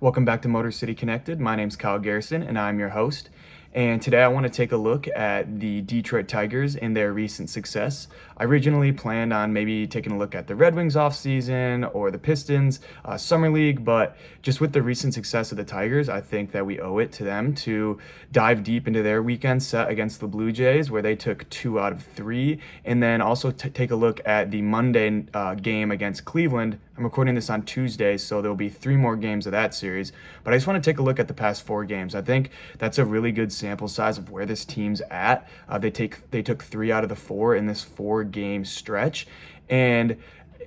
Welcome back to Motor City Connected. My name's Kyle Garrison, and I'm your host. And today I want to take a look at the Detroit Tigers and their recent success. I originally planned on maybe taking a look at the Red Wings offseason or the Pistons Summer League, but just with the recent success of the Tigers, I think that we owe it to them to dive deep into their weekend set against the Blue Jays, where they took 2 out of 3, and then also take a look at the Monday game against Cleveland. I'm recording this on Tuesday, so there'll be 3 more games of that series. But I just want to take a look at the past 4 games. I think that's a really good sample size of where this team's at. They took 3 out of the 4 in this 4-game stretch, and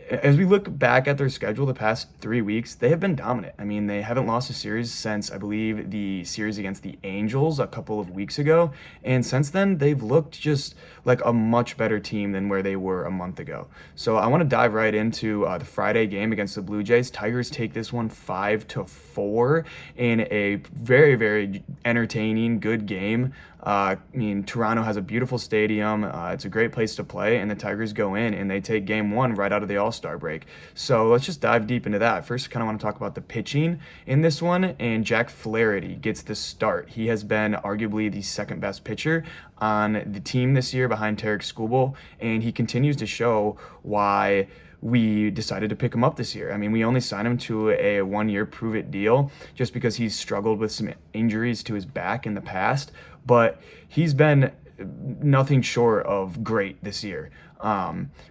as we look back at their schedule the past 3 weeks, they have been dominant. I mean, they haven't lost a series since, I believe, the series against the Angels a couple of weeks ago. And since then, they've looked just like a much better team than where they were a month ago. So I want to dive right into the Friday game against the Blue Jays. Tigers take this one 5-4 in a very, very entertaining, good game. I mean, Toronto has a beautiful stadium. It's a great place to play, and the Tigers go in and they take game 1 right out of the All-Star break. So let's just dive deep into that. First, I kind of want to talk about the pitching in this one, and Jack Flaherty gets the start. He has been arguably the second best pitcher on the team this year behind Tarek Skubal, and he continues to show why we decided to pick him up this year. I mean, we only signed him to a 1-year prove-it deal just because he's struggled with some injuries to his back in the past, but he's been nothing short of great this year.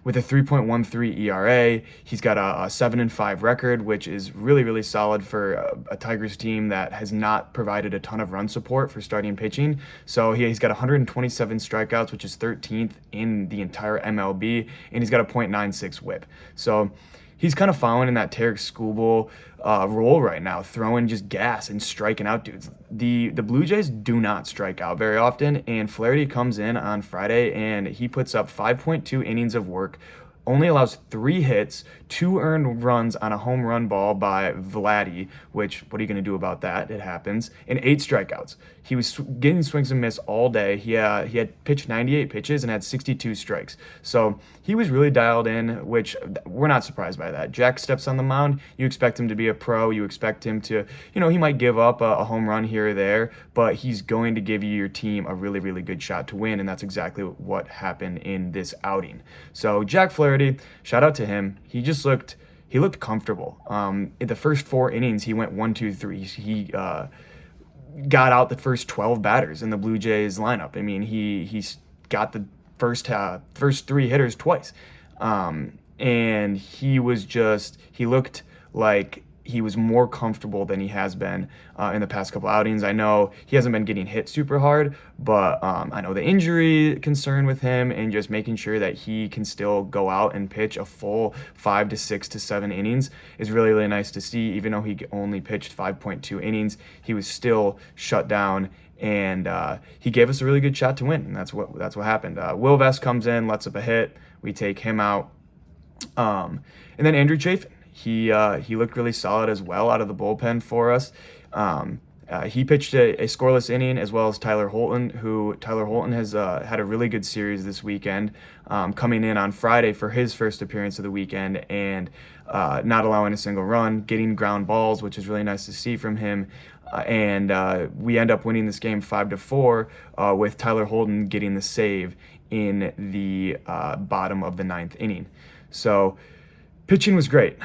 With a 3.13 ERA, he's got a 7-5 record, which is really, really solid for a Tigers team that has not provided a ton of run support for starting pitching. So he's got 127 strikeouts, which is 13th in the entire MLB, and he's got a .96 whip. So he's kind of following in that Tarek Skubal role right now, throwing just gas and striking out dudes. The Blue Jays do not strike out very often, and Flaherty comes in on Friday and he puts up 5.2 innings of work, only allows 3 hits, 2 earned runs on a home run ball by Vladdy, which, what are you going to do about that? It happens, and 8 strikeouts. He was getting swings and miss all day. He had pitched 98 pitches and had 62 strikes. So he was really dialed in, which we're not surprised by that. Jack steps on the mound. You expect him to be a pro. You expect him to, he might give up a home run here or there, but he's going to give you your team a really, really good shot to win, and that's exactly what happened in this outing. So Jack Flaherty, shout out to him. He looked comfortable. In the first 4 innings, he went 1, 2, 3. He got out the first 12 batters in the Blue Jays lineup. I mean, he's got the first 3 hitters twice, and he looked like he was more comfortable than he has been in the past couple outings. I know he hasn't been getting hit super hard, but I know the injury concern with him and just making sure that he can still go out and pitch a full 5 to 6 to 7 innings is really, really nice to see. Even though he only pitched 5.2 innings, he was still shut down, and he gave us a really good shot to win, and that's what happened. Will Vest comes in, lets up a hit. We take him out. And then Andrew Chafin. He looked really solid as well out of the bullpen for us. He pitched a scoreless inning, as well as Tyler Holton has had a really good series this weekend, coming in on Friday for his first appearance of the weekend and not allowing a single run, getting ground balls, which is really nice to see from him. And we end up winning this game 5-4 with Tyler Holton getting the save in the bottom of the 9th inning. So pitching was great,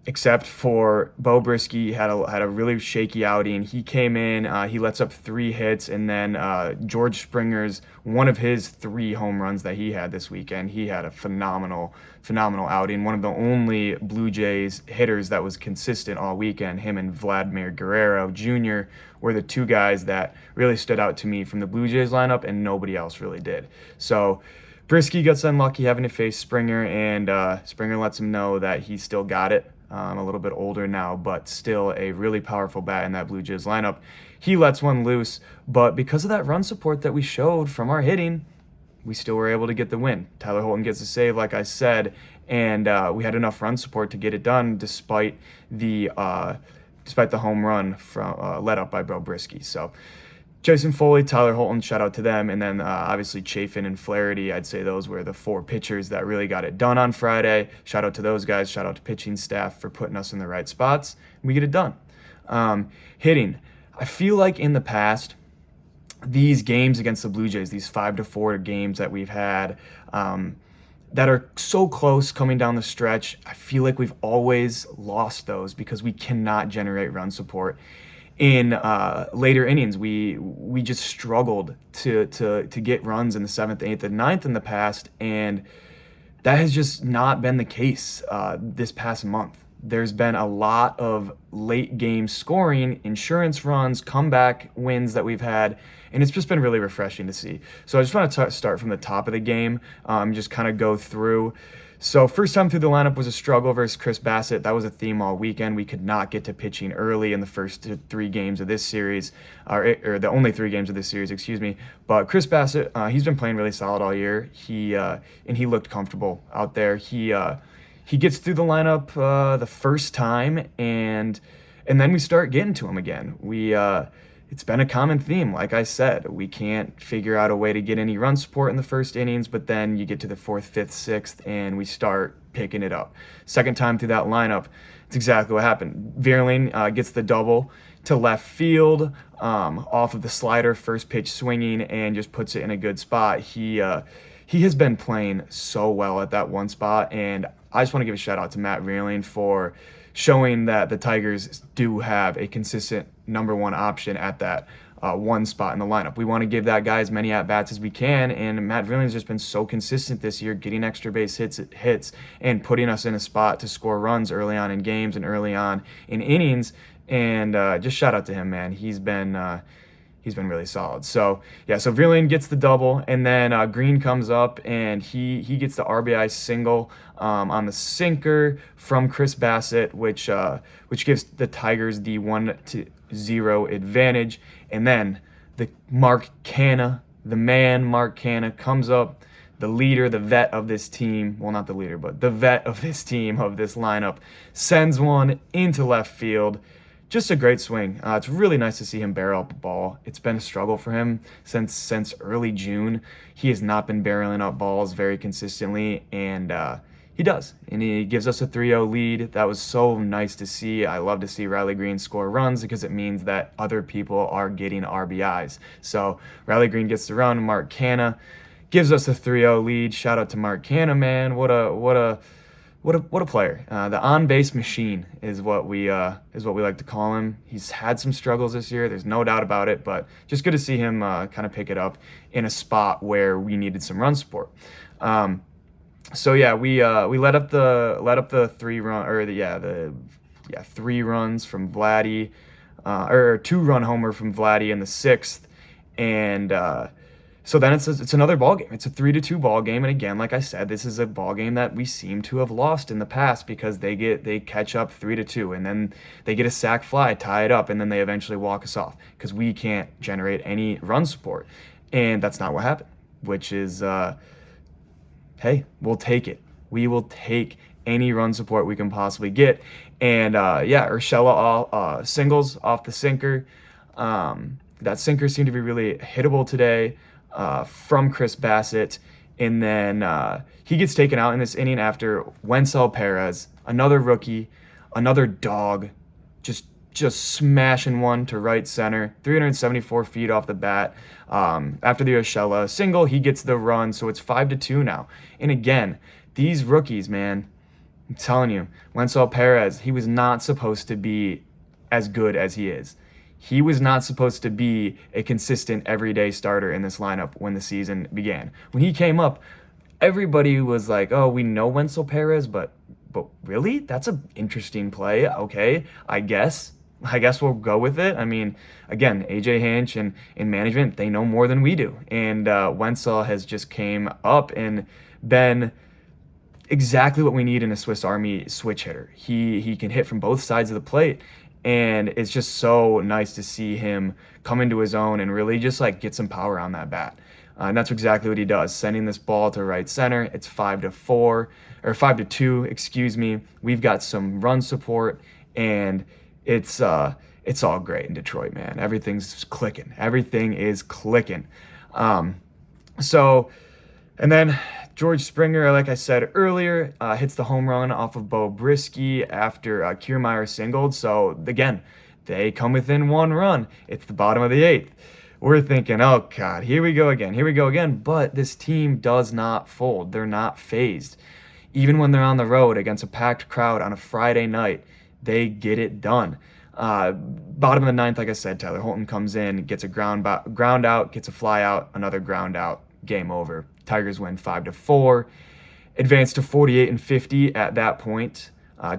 except for Bo Brisky had a really shaky outing. He came in, he lets up 3 hits, and then George Springer's one of his 3 home runs that he had this weekend. He had a phenomenal outing. One of the only Blue Jays hitters that was consistent all weekend. Him and Vladimir Guerrero Jr. were the 2 guys that really stood out to me from the Blue Jays lineup, and nobody else really did. So Brisky gets unlucky having to face Springer, and Springer lets him know that he still got it. A little bit older now, but still a really powerful bat in that Blue Jays lineup. He lets one loose, but because of that run support that we showed from our hitting, we still were able to get the win. Tyler Holton gets a save, like I said, and we had enough run support to get it done despite the home run led up by Bo Brisky. So Jason Foley, Tyler Holton, shout out to them. And then obviously Chafin and Flaherty, I'd say those were the 4 pitchers that really got it done on Friday. Shout out to those guys. Shout out to pitching staff for putting us in the right spots. We get it done. Hitting, I feel like in the past, these games against the Blue Jays, these 5-4 games that we've had, that are so close coming down the stretch, I feel like we've always lost those because we cannot generate run support. In later innings, we just struggled to get runs in the seventh, eighth, and ninth in the past, and that has just not been the case this past month. There's been a lot of late game scoring, insurance runs, comeback wins that we've had, and it's just been really refreshing to see. So I just want to start from the top of the game, just kind of go through. So first time through the lineup was a struggle versus Chris Bassett. That was a theme all weekend. We could not get to pitching early in the first three games of this series, or the only three games of this series, excuse me. But Chris Bassett, he's been playing really solid all year. And he looked comfortable out there. He gets through the lineup the first time, and then we start getting to him again. It's been a common theme. Like I said, we can't figure out a way to get any run support in the first innings, but then you get to the fourth, fifth, sixth, and we start picking it up. Second time through that lineup, it's exactly what happened. Vierling gets the double to left field off of the slider, first pitch swinging, and just puts it in a good spot. He has been playing so well at that one spot, and I just want to give a shout out to Matt Vierling for showing that the Tigers do have a consistent number one option at that one spot in the lineup. We want to give that guy as many at-bats as we can, and Matt Vierling's just been so consistent this year, getting extra base hits and putting us in a spot to score runs early on in games and early on in innings, and just shout out to him, man. He's been really solid. So Vierling gets the double, and then Green comes up and he gets the RBI single on the sinker from Chris Bassett, which gives the Tigers the 1-0 advantage. And then the Mark Canha comes up, the leader, the vet of this team. Well, not the leader, but the vet of this team, of this lineup, sends one into left field. Just a great swing. It's really nice to see him barrel up a ball. It's been a struggle for him since early June. He has not been barreling up balls very consistently, and he does. And he gives us a 3-0 lead. That was so nice to see. I love to see Riley Green score runs because it means that other people are getting RBIs. So Riley Green gets the run. Mark Canha gives us a 3-0 lead. Shout out to Mark Canha, man. What a player. The on-base machine is what we like to call him. He's had some struggles this year. There's no doubt about it, but just good to see him kind of pick it up in a spot where we needed some run support. We let up the 3 runs from Vladdy, or 2-run homer from Vladdy in the 6th, and so then it's another ball game. It's a 3-2 ball game, and again, like I said, this is a ball game that we seem to have lost in the past because they catch up 3-2, and then they get a sac fly, tie it up, and then they eventually walk us off because we can't generate any run support, and that's not what happened. Which is, hey, we'll take it. We will take any run support we can possibly get, and Urshela singles off the sinker. That sinker seemed to be really hittable today. From Chris Bassett, and then he gets taken out in this inning after Wencel Perez, another rookie, another dog, just smashing one to right center, 374 feet off the bat. After the Urshela single, he gets the run, so it's 5-2 now. And again, these rookies, man, I'm telling you, Wencel Perez, he was not supposed to be as good as he is. He was not supposed to be a consistent everyday starter in this lineup when the season began. When he came up, everybody was like, oh, we know Wencel Perez, but really? That's an interesting play. Okay, I guess we'll go with it. I mean, again, AJ Hinch and management, they know more than we do. And Wencel has just came up and been exactly what we need in a Swiss Army switch hitter. He can hit from both sides of the plate. And it's just so nice to see him come into his own and really just like get some power on that bat. And that's exactly what he does, sending this ball to right center. It's 5-2, excuse me. We've got some run support, and it's all great in Detroit, man. Everything's clicking. Everything is clicking. And then George Springer, like I said earlier, hits the home run off of Bo Brisky after Kiermaier singled. So again, They come within 1 run. It's the bottom of the 8th. We're thinking, oh God, here we go again, here we go again. But this team does not fold. They're not phased. Even when they're on the road against a packed crowd on a Friday night, they get it done. Bottom of the 9th, like I said, Tyler Holton comes in, gets a ground out, gets a fly out, another ground out, game over. Tigers win 5-4, advance to 48-50 at that point,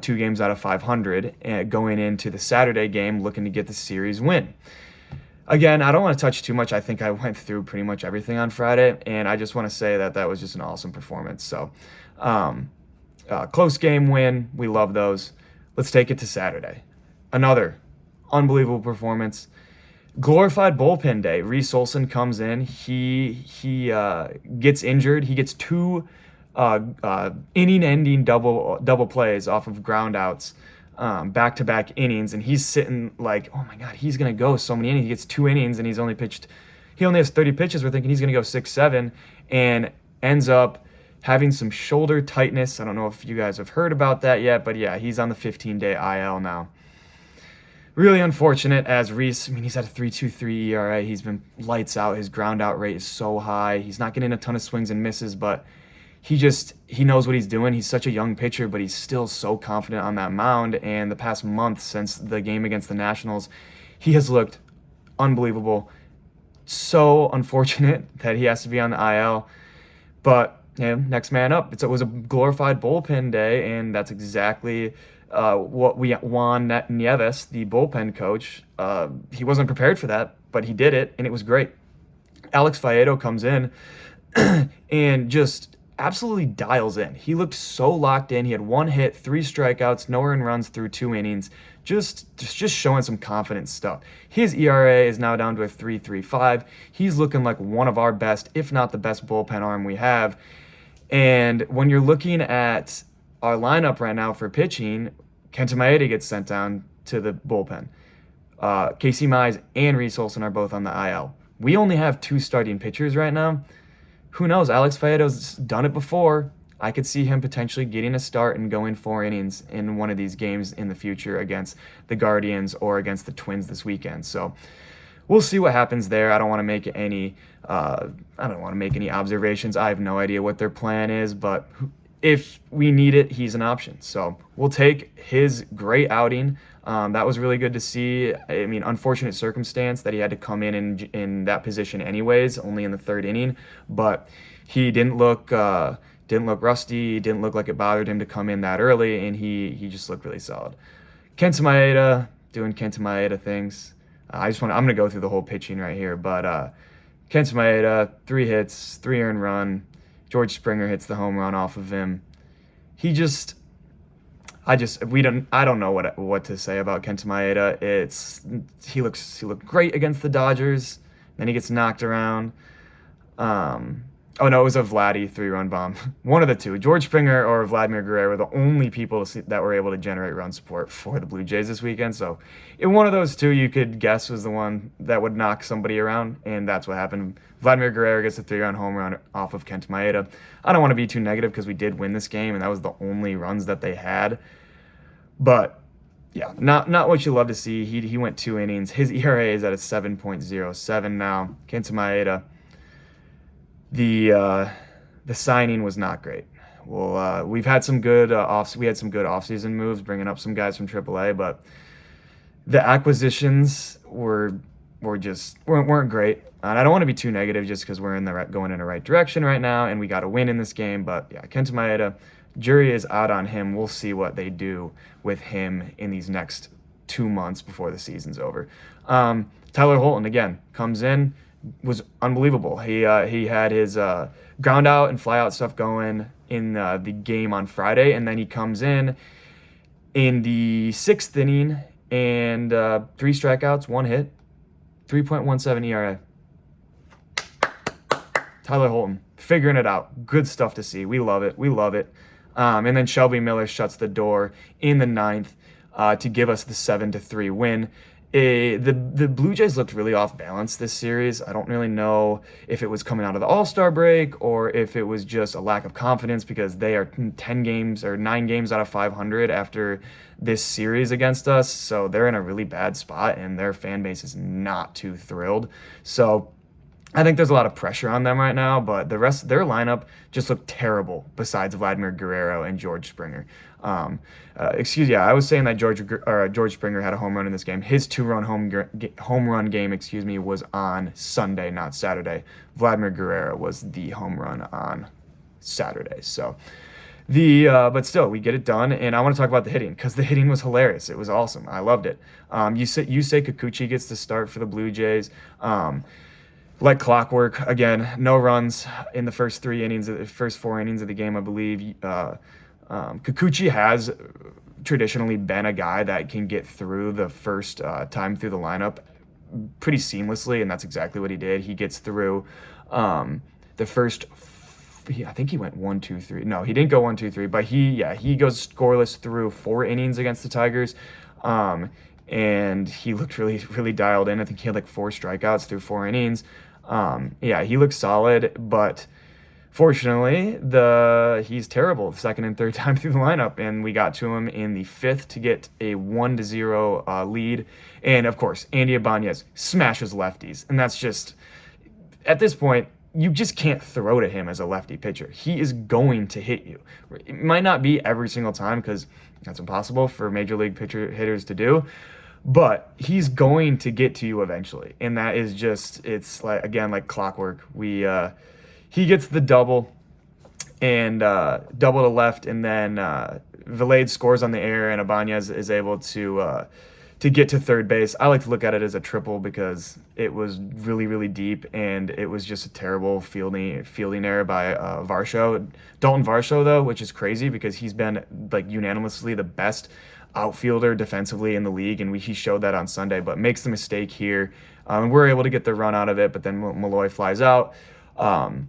2 games out of 500, going into the Saturday game looking to get the series win. Again, I don't want to touch too much. I think I went through pretty much everything on Friday, and I just want to say that was just an awesome performance. So, close game win. We love those. Let's take it to Saturday. Another unbelievable performance. Glorified bullpen day. Reese Olson comes in. He gets injured. He gets 2 inning-ending double plays off of ground outs. Back-to-back innings, and he's sitting like, oh my God, he's gonna go so many innings. He gets 2 innings, and he only has 30 pitches. We're thinking he's gonna go 6-7, and ends up having some shoulder tightness. I don't know if you guys have heard about that yet, but yeah, he's on the 15-day IL now. Really unfortunate, as Reese, he's at a 3.23 ERA. He's been lights out. His ground out rate is so high. He's not getting a ton of swings and misses, but he knows what he's doing. He's such a young pitcher, but he's still so confident on that mound. And the past month since the game against the Nationals, he has looked unbelievable. So unfortunate that he has to be on the IL. But next man up. It was a glorified bullpen day, and that's exactly what Juan Nieves, the bullpen coach, he wasn't prepared for that, but he did it, and it was great. Alex Faedo comes in and just absolutely dials in. He looked so locked in. He had 1 hit, 3 strikeouts, no earned runs through 2 innings. Just showing some confident stuff. His ERA is now down to a 3.35. He's looking like one of our best, if not the best bullpen arm we have. And when you're looking at our lineup right now for pitching, Kenta Maeda gets sent down to the bullpen. Casey Mize and Reese Olson are both on the IL. We only have 2 starting pitchers right now. Who knows? Alex Faedo's done it before. I could see him potentially getting a start and going 4 innings in one of these games in the future against the Guardians or against the Twins this weekend. So we'll see what happens there. I don't want to make any observations. I have no idea what their plan is, but if we need it, he's an option. So we'll take his great outing. That was really good to see. Unfortunate circumstance that he had to come in that position anyways, only in the 3rd inning. But he didn't look rusty. Didn't look like it bothered him to come in that early, and he just looked really solid. Kenta Maeda doing Kenta Maeda things. I'm gonna go through the whole pitching right here, but Kenta Maeda, 3 hits, 3 earned run. George Springer hits the home run off of him. I don't know what to say about Kenta Maeda. He looked great against the Dodgers. Then he gets knocked around. Oh no, it was a Vladdy 3-run bomb. One of the two, George Springer or Vladimir Guerrero, were the only people that were able to generate run support for the Blue Jays this weekend. So, in one of those two, you could guess was the one that would knock somebody around, and that's what happened. Vladimir Guerrero gets a 3-run home run off of Kenta Maeda. I don't want to be too negative because we did win this game, and that was the only runs that they had. But yeah, not what you love to see. He went 2 innings. His ERA is at a 7.07 now. Kenta Maeda. The signing was not great. Well, we've had some good offseason moves, bringing up some guys from AAA, but the acquisitions weren't great. And I don't want to be too negative just because we're going in the right direction right now, and we got a win in this game. But yeah, Kenta Maeda, jury is out on him. We'll see what they do with him in these next 2 months before the season's over. Tyler Holton again comes in. Was unbelievable. He had his ground out and fly out stuff going in the game on Friday, and then he comes in the 6th inning and 3 strikeouts, 1 hit, 3.17 ERA. Tyler Holton figuring it out. Good stuff to see. We love it. And then Shelby Miller shuts the door in the 9th to give us the 7-3 win. The Blue Jays looked really off balance this series. I don't really know if it was coming out of the All-Star break or if it was just a lack of confidence because they are 10 games or 9 games out of 500 after this series against us. So they're in a really bad spot and their fan base is not too thrilled. So I think there's a lot of pressure on them right now, but the rest of their lineup just looked terrible besides Vladimir Guerrero and George Springer. I was saying that George Springer had a home run in this game. His two-run home run game, was on Sunday, not Saturday. Vladimir Guerrero was the home run on Saturday. So but still, we get it done, and I want to talk about the hitting because the hitting was hilarious. It was awesome. I loved it. You say Kikuchi gets the start for the Blue Jays. Like clockwork, again, no runs in the first 4 innings of the game, I believe. Kikuchi has traditionally been a guy that can get through the first time through the lineup pretty seamlessly, and that's exactly what he did. He gets through the first. I think he went 1, 2, 3. No, he didn't go 1, 2, 3, but he goes scoreless through 4 innings against the Tigers. And he looked really, really dialed in. I think he had like 4 strikeouts through 4 innings. He looked solid, but fortunately, he's terrible the second and third time through the lineup, and we got to him in the 5th to get a 1-0 lead. And of course, Andy Ibanez smashes lefties, and that's just at this point. You just can't throw to him as a lefty pitcher. He is going to hit you. It might not be every single time because that's impossible for major league hitters to do, but he's going to get to you eventually. And that is it's like clockwork. He gets the double and double to left, and then Vilade scores on the air, and Ibanez is able to get to third base. I like to look at it as a triple because it was really, really deep, and it was just a terrible fielding error by Dalton Varsho, though, which is crazy because he's been like unanimously the best outfielder defensively in the league, and he showed that on Sunday, but makes the mistake here. We're able to get the run out of it, but then Malloy flies out. And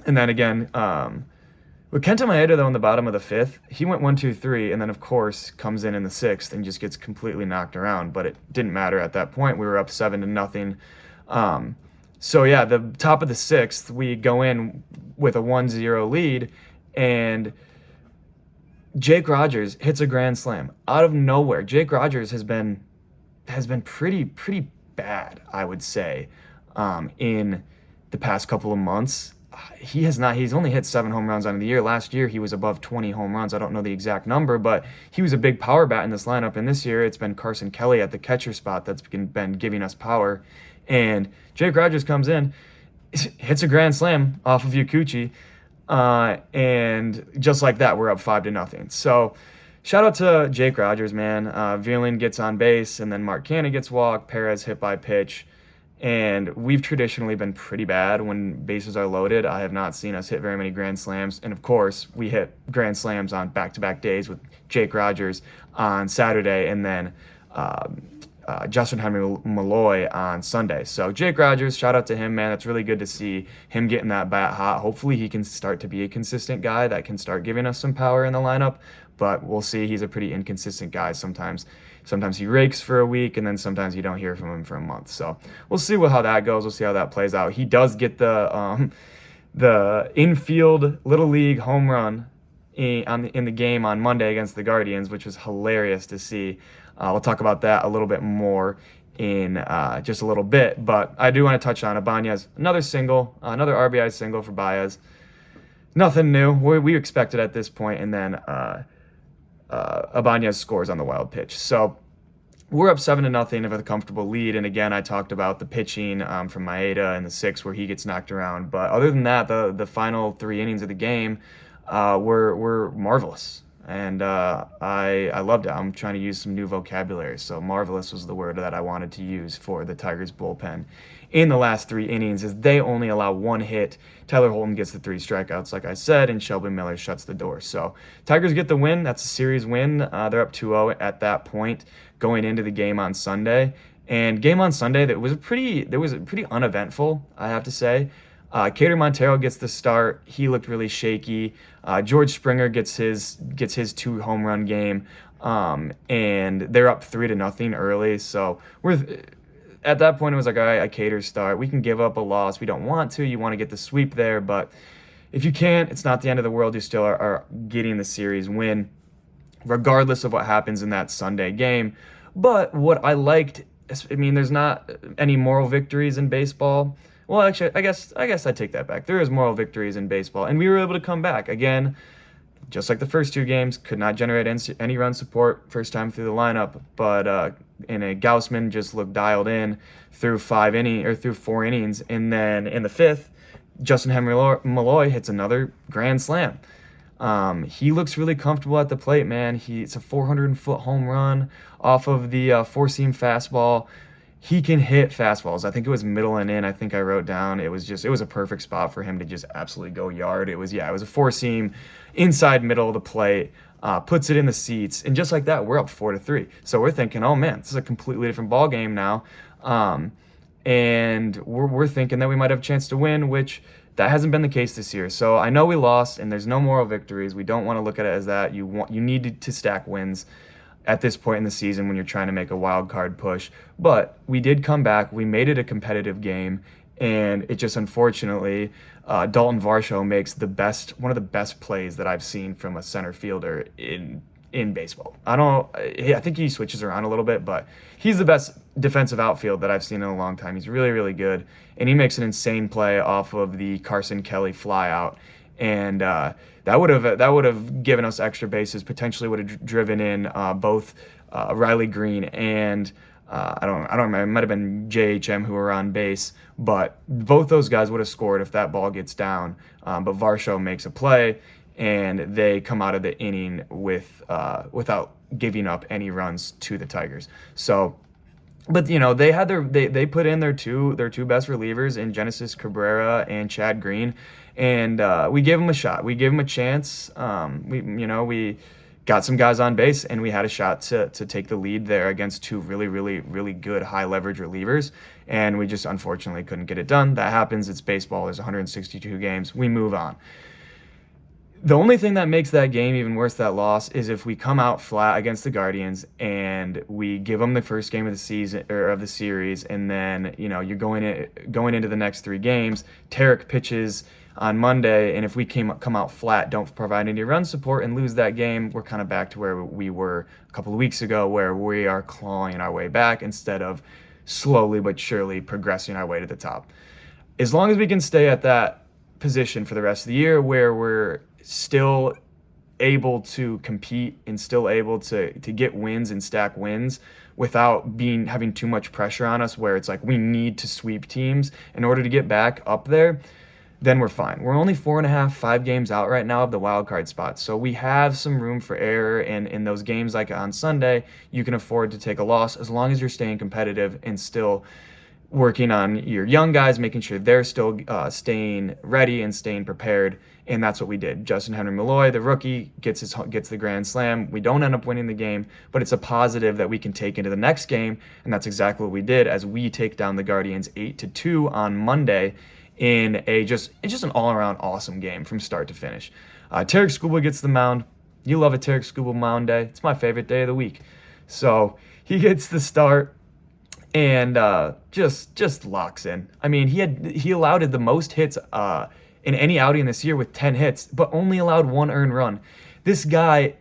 then again, with Kenta Maeda, though, in the bottom of the 5th, he went 1, 2, 3, and then, of course, comes in the 6th and just gets completely knocked around. But it didn't matter at that point. We were up 7-0. The top of the 6th, we go in with a 1-0 lead, and Jake Rogers hits a grand slam out of nowhere. Jake Rogers has been pretty bad, I would say, in the past couple of months. He's only hit 7 home runs on the year. Last year, he was above 20 home runs. I don't know the exact number, but he was a big power bat in this lineup. And this year, it's been Carson Kelly at the catcher spot that's been giving us power. And Jake Rogers comes in, hits a grand slam off of Yakuchi, and just like that, we're up 5-0. So shout out to Jake Rogers, man. Veerlin gets on base, and then Mark Cannon gets walked, Perez hit by pitch. And we've traditionally been pretty bad when bases are loaded. I have not seen us hit very many grand slams. And of course, we hit grand slams on back-to-back days with Jake Rogers on Saturday and then Justin Henry Malloy on Sunday. So Jake Rogers, shout out to him, man. It's really good to see him getting that bat hot. Hopefully he can start to be a consistent guy that can start giving us some power in the lineup. But we'll see. He's a pretty inconsistent guy sometimes. Sometimes he rakes for a week, and then sometimes you don't hear from him for a month. So we'll see how that goes. We'll see how that plays out. He does get the infield Little League home run in the game on Monday against the Guardians, which was hilarious to see. We'll talk about that a little bit more in just a little bit. But I do want to touch on Ibanez. Another RBI single for Baez. Nothing new. We expected at this point, and then Ibanez scores on the wild pitch. So we're up 7-0 with a comfortable lead. And again, I talked about the pitching from Maeda in the 6th where he gets knocked around. But other than that, the final 3 innings of the game were marvelous. And I loved it. I'm trying to use some new vocabulary. So marvelous was the word that I wanted to use for the Tigers bullpen in the last 3 innings, as they only allow 1 hit. Tyler Holton gets the 3 strikeouts, like I said, and Shelby Miller shuts the door. So Tigers get the win. That's a series win. They're up 2-0 at that point going into the game on Sunday. And game on Sunday that was pretty uneventful, I have to say. Cater Montero gets the start. He looked really shaky. George Springer gets his 2 home run game. and they're up 3-0 early. So we're at that point, it was like, all right, a cater start. We can give up a loss. We don't want to. You want to get the sweep there, but if you can't, it's not the end of the world. You still are getting the series win, regardless of what happens in that Sunday game. But what I liked, I mean, there's not any moral victories in baseball. Well, actually, I guess I take that back. There is moral victories in baseball, and we were able to come back again. Just like the first two games, could not generate any run support first time through the lineup, but in a Gaussman just looked dialed in through 4 innings, and then in the fifth, Justin Henry Malloy hits another grand slam. He looks really comfortable at the plate, man. It's a 400-foot home run off of the four-seam fastball. He can hit fastballs. I think it was middle and in. I think I wrote down it was a perfect spot for him to just absolutely go yard. It was a four-seam inside middle of the plate. Puts it in the seats, and just like that, we're up 4-3. So we're thinking, oh man, this is a completely different ball game now. And we're thinking that we might have a chance to win, which that hasn't been the case this year. So I know we lost, and there's no moral victories. We don't want to look at it as that. You need to stack wins at this point in the season when you're trying to make a wild card push. But we did come back. We made it a competitive game, and it just unfortunately, Dalton Varsho makes one of the best plays that I've seen from a center fielder in baseball. I think he switches around a little bit, but he's the best defensive outfield that I've seen in a long time. He's really, really good, and he makes an insane play off of the Carson Kelly flyout, and that would have given us extra bases. Potentially would have driven in both Riley Green and I don't remember. It might have been JHM who were on base, but both those guys would have scored if that ball gets down. But Varsho makes a play, and they come out of the inning without giving up any runs to the Tigers. So, but they had they put in their two best relievers in Genesis Cabrera and Chad Green, and we gave them a shot. We gave them a chance. We got some guys on base, and we had a shot to take the lead there against two really, really, really good high leverage relievers, and we just unfortunately couldn't get it done. That happens. It's baseball. There's 162 games. We move on. The only thing that makes that game even worse, that loss, is if we come out flat against the Guardians and we give them the first game of the season or of the series, and then you're going into the next three games. Tarek pitches on Monday, and if we come out flat, don't provide any run support, and lose that game, we're kind of back to where we were a couple of weeks ago, where we are clawing our way back instead of slowly but surely progressing our way to the top. As long as we can stay at that position for the rest of the year, where we're still able to compete and still able to get wins and stack wins without having too much pressure on us, where it's like we need to sweep teams in order to get back up there, then we're fine. We're only 5 games out right now of the wild card spot. So we have some room for error, and in those games like on Sunday, you can afford to take a loss as long as you're staying competitive and still working on your young guys, making sure they're still staying ready and staying prepared. And that's what we did. Justin Henry Malloy, the rookie, gets the grand slam. We don't end up winning the game, but it's a positive that we can take into the next game, and that's exactly what we did as we take down the Guardians 8-2 on Monday in just an all-around awesome game from start to finish. Tarek Skubal gets the mound. You love a Tarek Skubal mound day. It's my favorite day of the week. So he gets the start and just locks in. I mean, he allowed the most hits in any outing this year with 10 hits, but only allowed 1 earned run. This guy,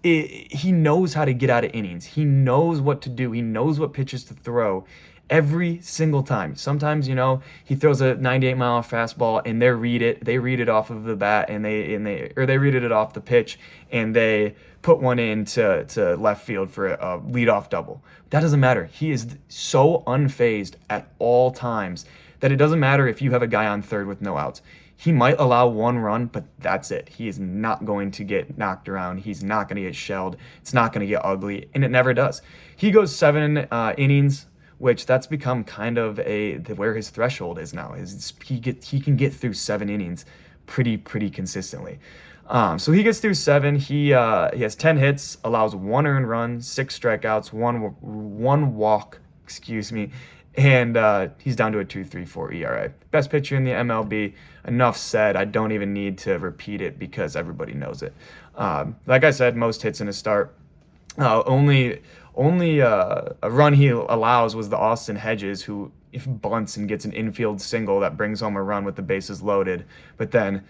he knows how to get out of innings. He knows what to do. He knows what pitches to throw every single time. Sometimes, he throws a 98-mile fastball and they read it off of the bat, and they read it off the pitch, and they put one to left field for a leadoff double. That doesn't matter. He is so unfazed at all times that it doesn't matter if you have a guy on third with no outs. He might allow 1 run, but that's it. He is not going to get knocked around. He's not going to get shelled. It's not going to get ugly, and it never does. He goes 7 innings, which that's become kind of where his threshold is now. He can get through 7 innings pretty consistently. So he gets through 7. He has 10 hits, allows 1 earned run, 6 strikeouts, one walk, and he's down to a 2.34 ERA. Best pitcher in the MLB. Enough said. I don't even need to repeat it because everybody knows it. Like I said, most hits in a start. Only a run he allows was the Austin Hedges, who if bunts and gets an infield single that brings home a run with the bases loaded. But then,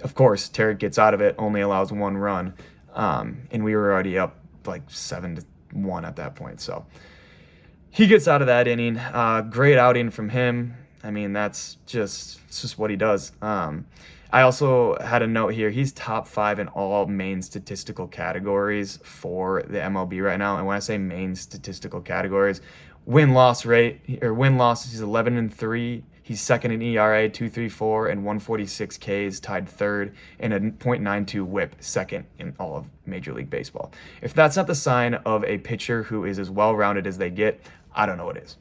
of course, Tarek gets out of it, only allows one run, and we were already up like 7-1 at that point. So he gets out of that inning. Great outing from him. I mean, it's just what he does. I also had a note here. He's top 5 in all main statistical categories for the MLB right now. And when I say main statistical categories, win-loss rate or win-loss, he's 11-3. He's second in ERA, 2.34 and 146 Ks, tied third, and a .92 WHIP, second in all of Major League Baseball. If that's not the sign of a pitcher who is as well-rounded as they get, I don't know what is.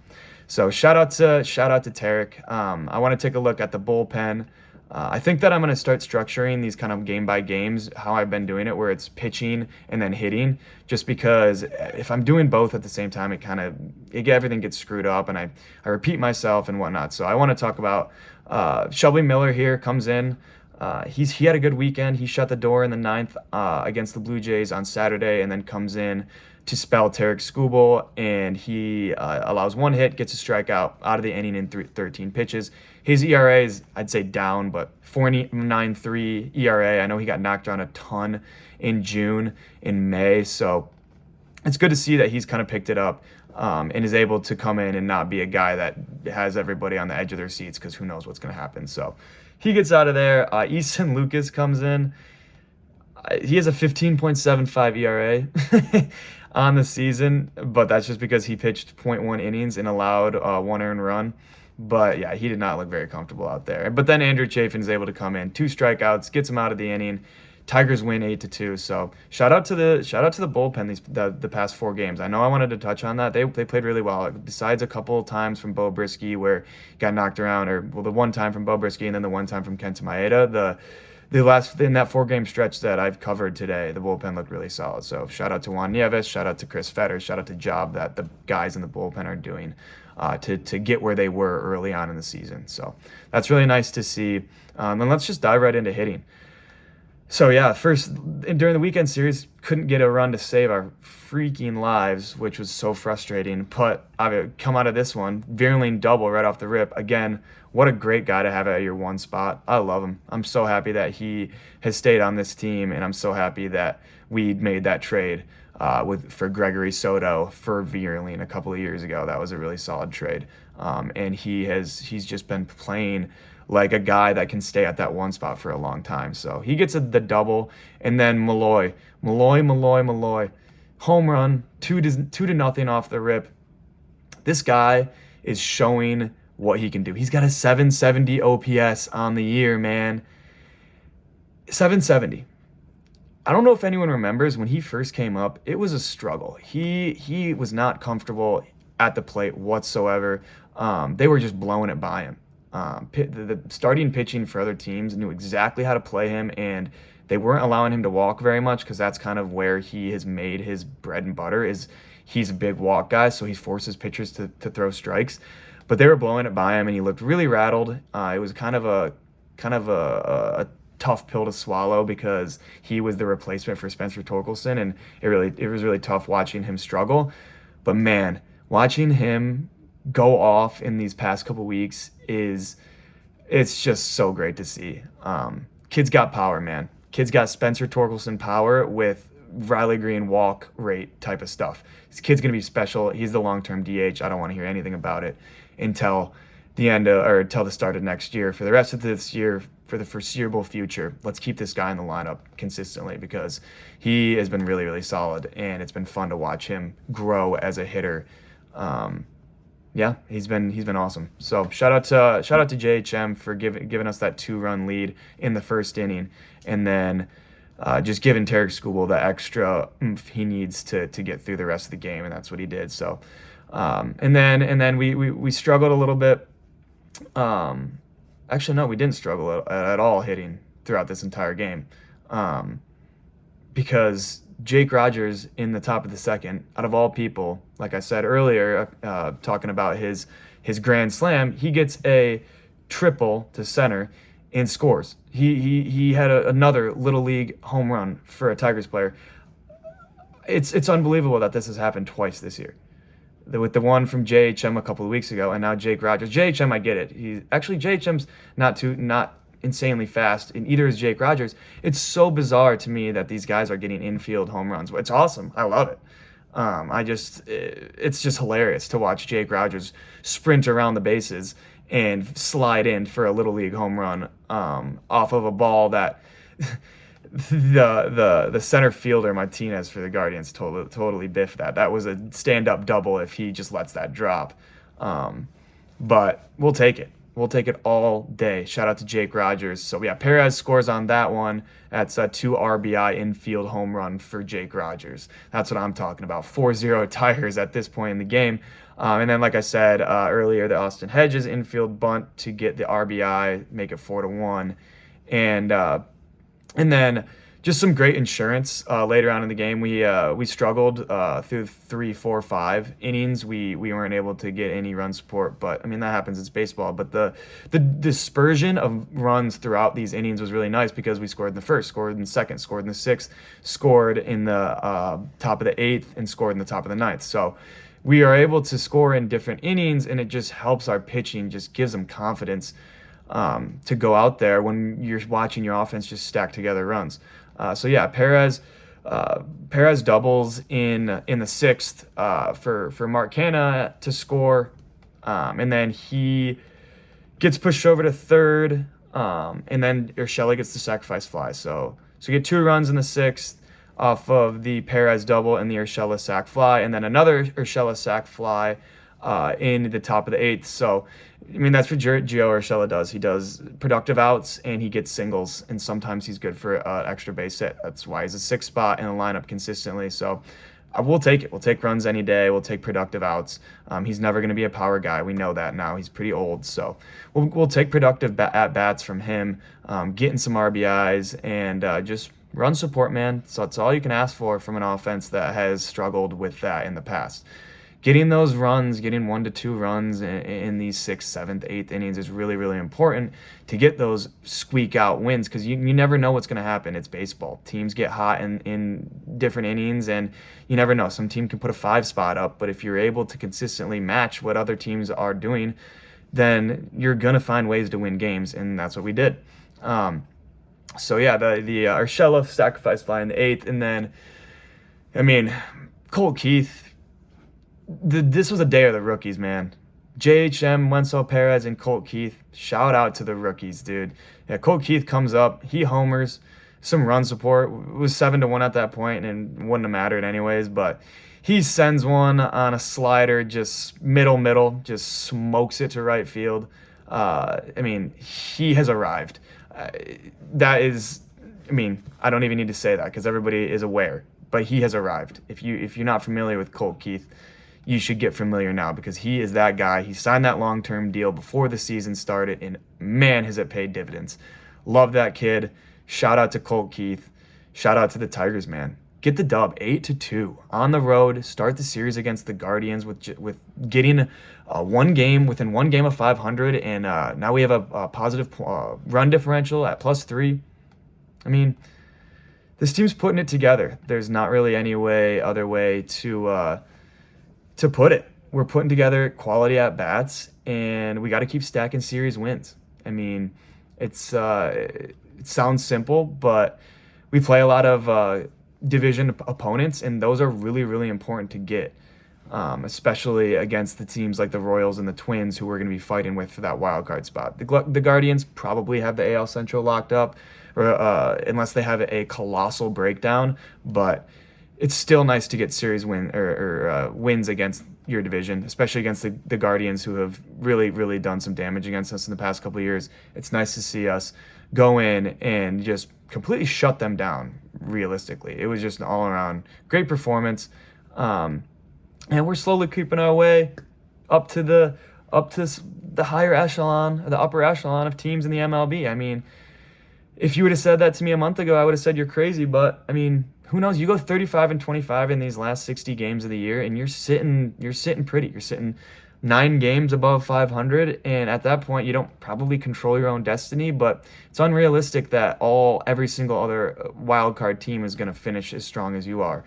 So shout out to Tarek. I want to take a look at the bullpen. I think that I'm going to start structuring these kind of game by games, how I've been doing it, where it's pitching and then hitting, just because if I'm doing both at the same time, everything gets screwed up and I repeat myself and whatnot. So I want to talk about Shelby Miller here comes in. He had a good weekend. He shut the door in the ninth against the Blue Jays on Saturday, and then comes in to spell Tarek Skubal, and he allows one hit, gets a strikeout out of the inning in 13 pitches. His ERA is, I'd say, down, but 4.93 ERA. I know he got knocked around a ton in June, in May, so it's good to see that he's kind of picked it up and is able to come in and not be a guy that has everybody on the edge of their seats because who knows what's going to happen. So he gets out of there. Easton Lucas comes in. He has a 15.75 ERA on the season, but that's just because he pitched zero point 0.1 innings and allowed one earned run. But yeah, he did not look very comfortable out there. But then Andrew Chafin is able to come in, 2 strikeouts, gets him out of the inning. Tigers win 8-2. So shout out to the bullpen the past 4 games. I know I wanted to touch on that. They played really well. Besides a couple of times from Bo Brisky where he got knocked around, the one time from Bo Brisky and then the one time from Kenta Maeda, the last in that 4-game stretch that I've covered today, the bullpen looked really solid. So shout out to Juan Nieves, shout out to Chris Fetter, shout out to job that the guys in the bullpen are doing to get where they were early on in the season. So that's really nice to see. And let's just dive right into hitting. So yeah, first during the weekend series, couldn't get a run to save our freaking lives, which was so frustrating. But I come out of this one, Vierling double right off the rip. Again, what a great guy to have at your one spot. I love him. I'm so happy that he has stayed on this team, and I'm so happy that we made that trade for Gregory Soto for Vierling a couple of years ago. That was a really solid trade, and he's just been playing like a guy that can stay at that one spot for a long time. So he gets the double, and then Malloy, home run, 2-0 off the rip. This guy is showing what he can do. He's got a 770 OPS on the year, man. 770. I don't know if anyone remembers when he first came up, it was a struggle. He was not comfortable at the plate whatsoever. They were just blowing it by him. The starting pitching for other teams knew exactly how to play him, and they weren't allowing him to walk very much because that's kind of where he has made his bread and butter. Is he's a big walk guy, so he forces pitchers to throw strikes. But they were blowing it by him, and he looked really rattled. It was kind of a tough pill to swallow because he was the replacement for Spencer Torkelson, and it was really tough watching him struggle. But man, watching him go off in these past couple weeks it's just so great to see. Kid's got power, man. Kid's got Spencer Torkelson power with Riley Green walk rate type of stuff. This kid's gonna be special. He's the long-term DH. I don't want to hear anything about it until until the start of next year. For the rest of this year, for the foreseeable future, let's keep this guy in the lineup consistently because he has been really, really solid, and it's been fun to watch him grow as a hitter. Yeah, he's been awesome. So shout out to JHM for giving us that 2-run lead in the first inning, and then just giving Tarek Skubal the extra oomph he needs to get through the rest of the game, and that's what he did. So and then we struggled a little bit. Actually, no, we didn't struggle at all hitting throughout this entire game, because Jake Rogers in the top of the second, out of all people, like I said earlier, talking about his grand slam, he gets a triple to center and scores. He had another Little League home run for a Tigers player. It's unbelievable that this has happened twice this year. With the one from JHM a couple of weeks ago, and now Jake Rogers. JHM, I get it. He's actually JHM's not insanely fast, and either is Jake Rogers. It's so bizarre to me that these guys are getting infield home runs. It's awesome. I love it. It's just hilarious to watch Jake Rogers sprint around the bases and slide in for a little league home run off of a ball that the center fielder Martinez for the Guardians totally biffed that. That was a stand up double if he just lets that drop. But we'll take it. We'll take it all day. Shout out to Jake Rogers. So yeah, Perez scores on that one. That's a 2 RBI infield home run for Jake Rogers. That's what I'm talking about. 4-0 Tigers at this point in the game. And then, like I said earlier, the Austin Hedges infield bunt to get the RBI, make it 4-1. And then just some great insurance later on in the game. We struggled through 3, 4, 5 innings. We weren't able to get any run support, but I mean that happens. It's baseball. But the dispersion of runs throughout these innings was really nice because we scored in the first, scored in the second, scored in the sixth, scored in the top of the eighth, and scored in the top of the ninth. So we are able to score in different innings, and it just helps our pitching, just gives them confidence to go out there when you're watching your offense just stack together runs. So yeah, Perez doubles in the sixth for Mark Canha to score, and then he gets pushed over to third, and then Urshela gets the sacrifice fly. So you get 2 runs in the sixth off of the Perez double and the Urshela sac fly, and then another Urshela sac fly in the top of the eighth. So, I mean, that's what Gio Urshela does. He does productive outs and he gets singles, and sometimes he's good for an extra base hit. That's why he's a 6th spot in the lineup consistently. So we'll take it. We'll take runs any day. We'll take productive outs. He's never going to be a power guy. We know that now. He's pretty old. So we'll take productive at-bats from him, getting some RBIs, and just run support, man. So that's all you can ask for from an offense that has struggled with that in the past. Getting those runs, getting 1 to 2 runs in these 6th, 7th, 8th innings is really, really important to get those squeak out wins, because you never know what's going to happen. It's baseball. Teams get hot in different innings, and you never know. Some team can put a 5 spot up, but if you're able to consistently match what other teams are doing, then you're going to find ways to win games, and that's what we did. So yeah, the Urshela sacrifice fly in the 8th, and then, I mean, Colt Keith. This was a day of the rookies, man. JHM, Wenzel Perez, and Colt Keith. Shout out to the rookies, dude. Yeah, Colt Keith comes up. He homers. Some run support. It was 7-1 at that point, and wouldn't have mattered anyways. But he sends one on a slider, just middle, just smokes it to right field. I mean, he has arrived. That is, I mean, I don't even need to say that because everybody is aware. But he has arrived. If you're not familiar with Colt Keith, you should get familiar now, because he is that guy. He signed that long-term deal before the season started, and man, has it paid dividends. Love that kid. Shout out to Colt Keith. Shout out to the Tigers, man. Get the dub, 8-2 on the road. Start the series against the Guardians with getting within one game of 500, and now we have a positive run differential at +3. I mean, this team's putting it together. There's not really any other way to put it. We're putting together quality at bats, and we got to keep stacking series wins. I mean, it sounds simple, but we play a lot of division opponents, and those are really, really important to get, especially against the teams like the Royals and the Twins, who we're going to be fighting with for that wild card spot. The Guardians probably have the AL Central locked up, or unless they have a colossal breakdown, but it's still nice to get series wins against your division, especially against the Guardians, who have really, really done some damage against us in the past couple of years. It's nice to see us go in and just completely shut them down. Realistically, it was just an all-around great performance, and we're slowly creeping our way up to the higher echelon, the upper echelon of teams in the MLB. I mean, if you would have said that to me a month ago, I would have said you're crazy. But I mean, who knows? You go 35-25 in these last 60 games of the year, and you're sitting pretty. You're sitting 9 games above 500, and at that point, you don't probably control your own destiny. But it's unrealistic that every single other wild card team is going to finish as strong as you are.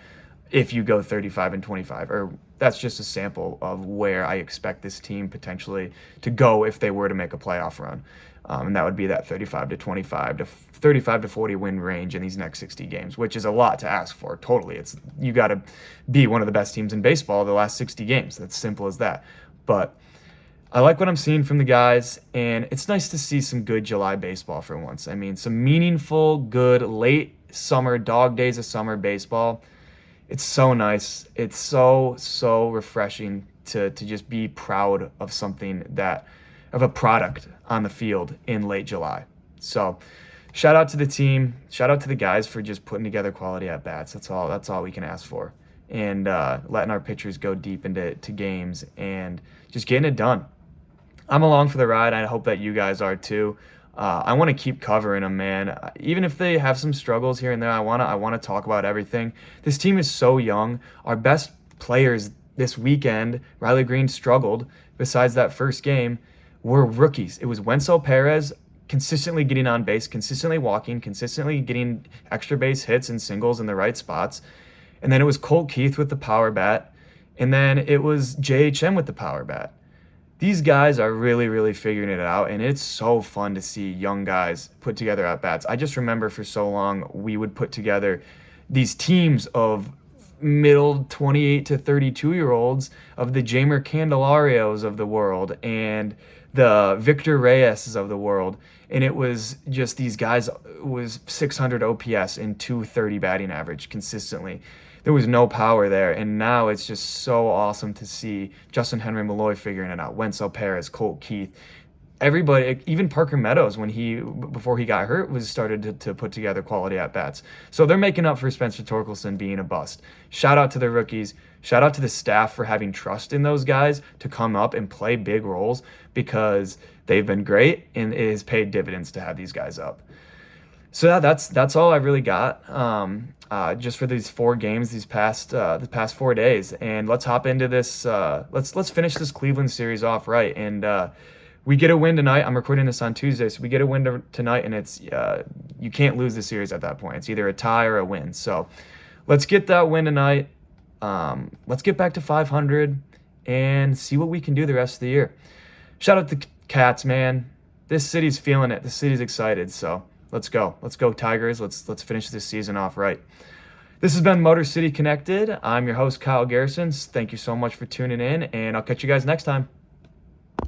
if you go 35 and 25, or that's just a sample of where I expect this team potentially to go if they were to make a playoff run. And that would be that 35 to 25 to 35 to 40 win range in these next 60 games, which is a lot to ask for. Totally. You got to be one of the best teams in baseball the last 60 games. That's simple as that. But I like what I'm seeing from the guys, and it's nice to see some good July baseball for once. I mean, some meaningful, good late summer, dog days of summer baseball. It's so nice. It's so refreshing to just be proud of of a product on the field in late July. So shout out to the team. Shout out to the guys for just putting together quality at bats. That's all we can ask for. And letting our pitchers go deep into games and just getting it done. I'm along for the ride. I hope that you guys are too. I want to keep covering them, man. Even if they have some struggles here and there, I want to talk about everything. This team is so young. Our best players this weekend, Riley Green struggled. Besides that first game, were rookies. It was Wenzel Perez consistently getting on base, consistently walking, consistently getting extra base hits and singles in the right spots. And then it was Colt Keith with the power bat. And then it was JHM with the power bat. These guys are really, really figuring it out, and it's so fun to see young guys put together at bats. I just remember for so long we would put together these teams of middle 28 to 32-year-olds of the Jamer Candelarios of the world and the Victor Reyes of the world, and it was just these guys was 600 OPS and 230 batting average consistently. There was no power there, and now it's just so awesome to see Justin Henry Malloy figuring it out, Wenzel Perez, Colt Keith, everybody, even Parker Meadows before he got hurt was started to put together quality at bats. So they're making up for Spencer Torkelson being a bust. Shout out to the rookies. Shout out to the staff for having trust in those guys to come up and play big roles because they've been great, and it has paid dividends to have these guys up. So yeah, that's all I really got just for these 4 games the past 4 days, and let's hop into this. Let's finish this Cleveland series off right, and we get a win tonight. I'm recording this on Tuesday, so we get a win tonight, and it's you can't lose the series at that point. It's either a tie or a win. So let's get that win tonight. Let's get back to 500 and see what we can do the rest of the year. Shout out to the Cats, man. This city's feeling it. This city's excited. So. Let's go. Let's go, Tigers. Let's finish this season off right. This has been Motor City Connected. I'm your host, Kyle Garrison. Thank you so much for tuning in, and I'll catch you guys next time.